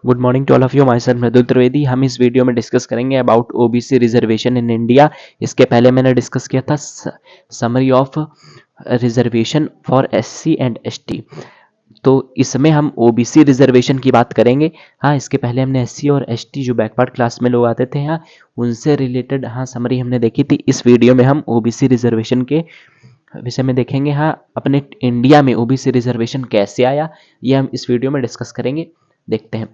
Good morning to all of you. Myself Mridul Trivedi. हम इस video में डिस्कस करेंगे about OBC reservation in India. इसके पहले मैंने डिस्कस किया था summary of reservation for SC and ST. तो इसमें हम ओबीसी रिजर्वेशन की बात करेंगे। हाँ, इसके पहले हमने एससी और एसटी जो बैकवर्ड क्लास में लोग आते थे हाँ उनसे रिलेटेड समरी हमने देखी थी। इस वीडियो में हम ओबीसी रिजर्वेशन के विषय में देखेंगे। हाँ, अपने इंडिया में ओबीसी रिजर्वेशन कैसे आया ये हम इस वीडियो में डिस्कस करेंगे। देखते हैं।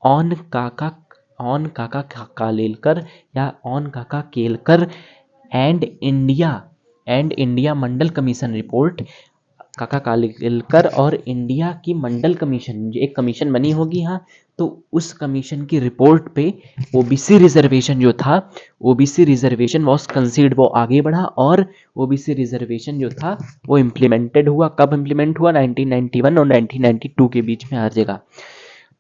ऑन काका कालेलकर या ऑन काका Kelkar and India Mandal commission report. काका कालेलकर और इंडिया की मंडल कमीशन, जो एक कमीशन बनी होगी हाँ, तो उस कमीशन की रिपोर्ट पे ओबीसी रिजर्वेशन जो था, ओबीसी रिजर्वेशन वॉज कंसीडर्ड, वो आगे बढ़ा और ओबीसी रिजर्वेशन जो था वो इम्प्लीमेंटेड हुआ। कब इम्प्लीमेंट हुआ? 1991 और 1992 के बीच में हर जगह।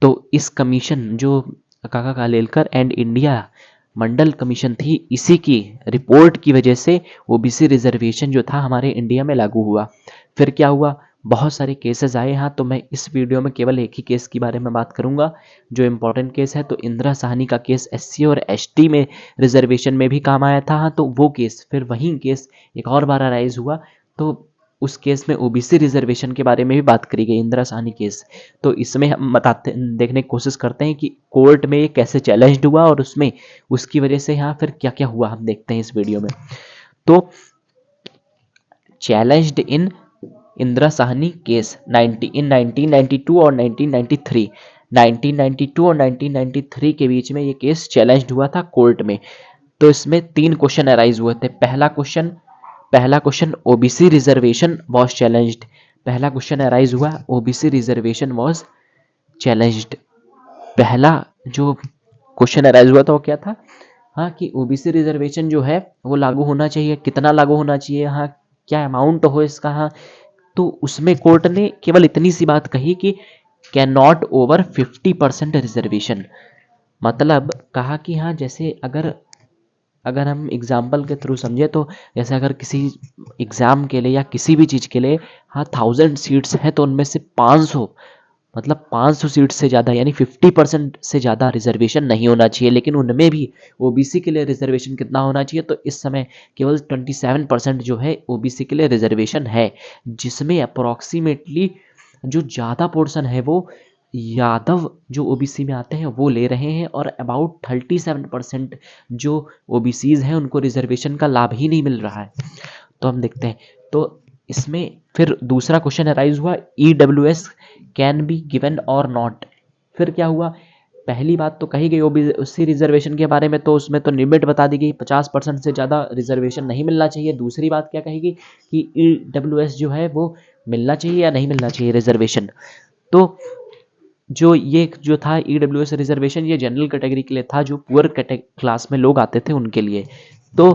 तो इस कमीशन जो काका Kalelkar and India Mandal commission थी, इसी की रिपोर्ट की वजह से ओबीसी रिजर्वेशन जो था हमारे इंडिया में लागू हुआ। फिर क्या हुआ? बहुत सारे केसेस आए हाँ, तो मैं इस वीडियो में केवल एक ही केस के बारे में बात करूंगा जो इम्पोर्टेंट केस है। तो इंदिरा साहनी का केस एससी और एसटी में रिजर्वेशन में भी काम आया था हाँ, तो वो केस फिर वही केस एक और बार अराइज हुआ। तो उस केस में ओबीसी रिजर्वेशन के बारे में भी बात करी गई, इंदिरा साहनी केस। तो इसमें हम बताते देखने की कोशिश करते हैं कि कोर्ट में ये कैसे चैलेंज्ड हुआ और उसमें उसकी वजह से यहाँ फिर क्या क्या हुआ हम देखते हैं इस वीडियो में। तो challenged in Indira Sahni case in 1992 और 1993, 1992 और 1993 के बीच में ये केस चैलेंज्ड हुआ था कोर्ट में। तो इसमें 3 क्वेश्चन अराइज हुए थे। पहला question OBC reservation was challenged. पहला क्वेश्चन अराइज हुआ ओबीसी रिजर्वेशन वॉज चैलेंज्ड। पहला जो क्वेश्चन अराइज हुआ था वो क्या था? हाँ, कि ओबीसी रिजर्वेशन जो है वो लागू होना चाहिए, कितना लागू होना चाहिए, हाँ क्या अमाउंट हो इसका। हाँ, तो उसमें कोर्ट ने केवल इतनी सी बात कही कि कैन नॉट ओवर 50% रिजर्वेशन। मतलब कहा कि हाँ, जैसे अगर अगर हम एग्जाम्पल के थ्रू समझे तो जैसे अगर किसी एग्ज़ाम के लिए या किसी भी चीज़ के लिए हाँ 1000 सीट्स हैं, तो उनमें से 500, मतलब 500 सीट से ज़्यादा यानी 50% से ज़्यादा रिजर्वेशन नहीं होना चाहिए। लेकिन उनमें भी ओबीसी के लिए रिजर्वेशन कितना होना चाहिए? तो इस समय केवल 27% जो है ओबीसी के लिए रिजर्वेशन है, जिसमें अप्रॉक्सीमेटली जो ज़्यादा पोर्शन है वो यादव जो ओबीसी में आते हैं वो ले रहे हैं, और अबाउट 37% जो ओबीसीज हैं उनको रिजर्वेशन का लाभ ही नहीं मिल रहा है। तो हम देखते हैं। तो इसमें फिर दूसरा क्वेश्चन अराइज हुआ ईडब्ल्यूएस कैन बी गिवन और नॉट। फिर क्या हुआ? पहली बात तो कही गई ओबीसी रिजर्वेशन के बारे में, तो उसमें तो लिमिट बता दी गई 50% से ज़्यादा रिजर्वेशन नहीं मिलना चाहिए। दूसरी बात क्या कही गई कि ईडब्ल्यूएस जो है वो मिलना चाहिए या नहीं मिलना चाहिए रिजर्वेशन। तो जो ये जो था ईडब्ल्यूएस रिजर्वेशन, ये जनरल कैटेगरी के लिए था, जो पुअर क्लास में लोग आते थे उनके लिए। तो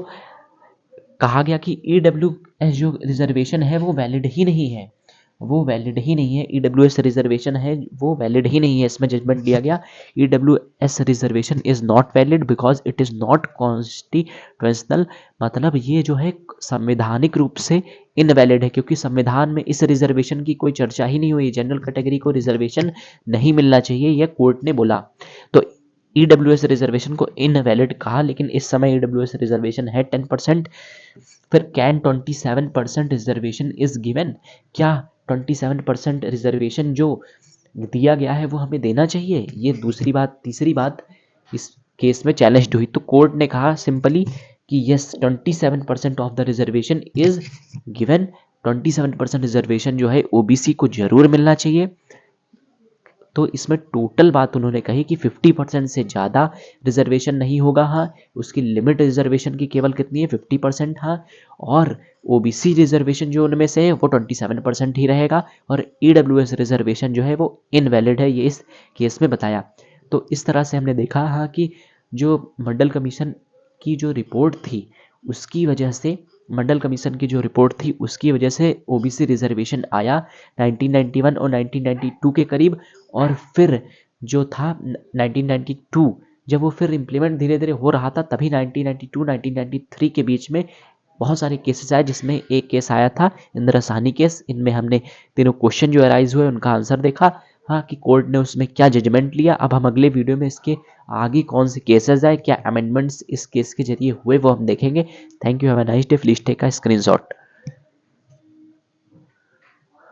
कहा गया कि ईडब्ल्यूएस जो रिजर्वेशन है वो वैलिड ही नहीं है, वो वैलिड ही नहीं है। ईडब्ल्यूएस रिजर्वेशन है वो वैलिड ही नहीं है। इसमें जजमेंट दिया गया EWS reservation is not valid because it is not constitutional. मतलब ये जो है संवैधानिक रूप से इनवैलिड है, क्योंकि संविधान में इस रिजर्वेशन की कोई चर्चा ही नहीं हुई। जनरल कैटेगरी को रिजर्वेशन नहीं मिलना चाहिए, यह कोर्ट ने बोला। तो ईडब्ल्यूएस रिजर्वेशन को इनवैलिड कहा। लेकिन इस समय ईडब्ल्यूएस रिजर्वेशन है 10%। फिर कैन 27% रिजर्वेशन इज गिवन। क्या 27% रिजर्वेशन जो दिया गया है वो हमें देना चाहिए? ये दूसरी बात। तीसरी बात इस केस में चैलेंज हुई, तो कोर्ट ने कहा सिंपली कि yes 27% of the reservation is given. 27% reservation जो है ओबीसी को जरूर मिलना चाहिए। तो इसमें टोटल बात उन्होंने कही कि 50% से ज़्यादा रिजर्वेशन नहीं होगा हाँ, उसकी लिमिट रिजर्वेशन की केवल कितनी है? 50% हाँ। और ओबीसी रिजर्वेशन जो उनमें से है वो 27% ही रहेगा, और ईडब्ल्यूएस रिजर्वेशन जो है वो इनवैलिड है, ये इस केस में बताया। तो इस तरह से हमने देखा हाँ कि जो मंडल कमीशन की जो रिपोर्ट थी उसकी वजह से, मंडल कमीशन की जो रिपोर्ट थी उसकी वजह से ओबीसी रिजर्वेशन आया 1991 और 1992 के करीब। और फिर जो था 1992 जब वो फिर इम्प्लीमेंट धीरे धीरे हो रहा था, तभी 1992-1993 के बीच में बहुत सारे केसेस आए, जिसमें एक केस आया था इंदिरा साहनी केस। इनमें हमने तीनों क्वेश्चन जो अराइज हुए उनका आंसर देखा, हाँ, कि कोर्ट ने उसमें क्या जजमेंट लिया। अब हम अगले वीडियो में इसके आगे कौन से केसेस आए, क्या अमेंडमेंट्स इस केस के जरिए हुए, वो हम देखेंगे। Thank you, have a nice day, please take a screenshot.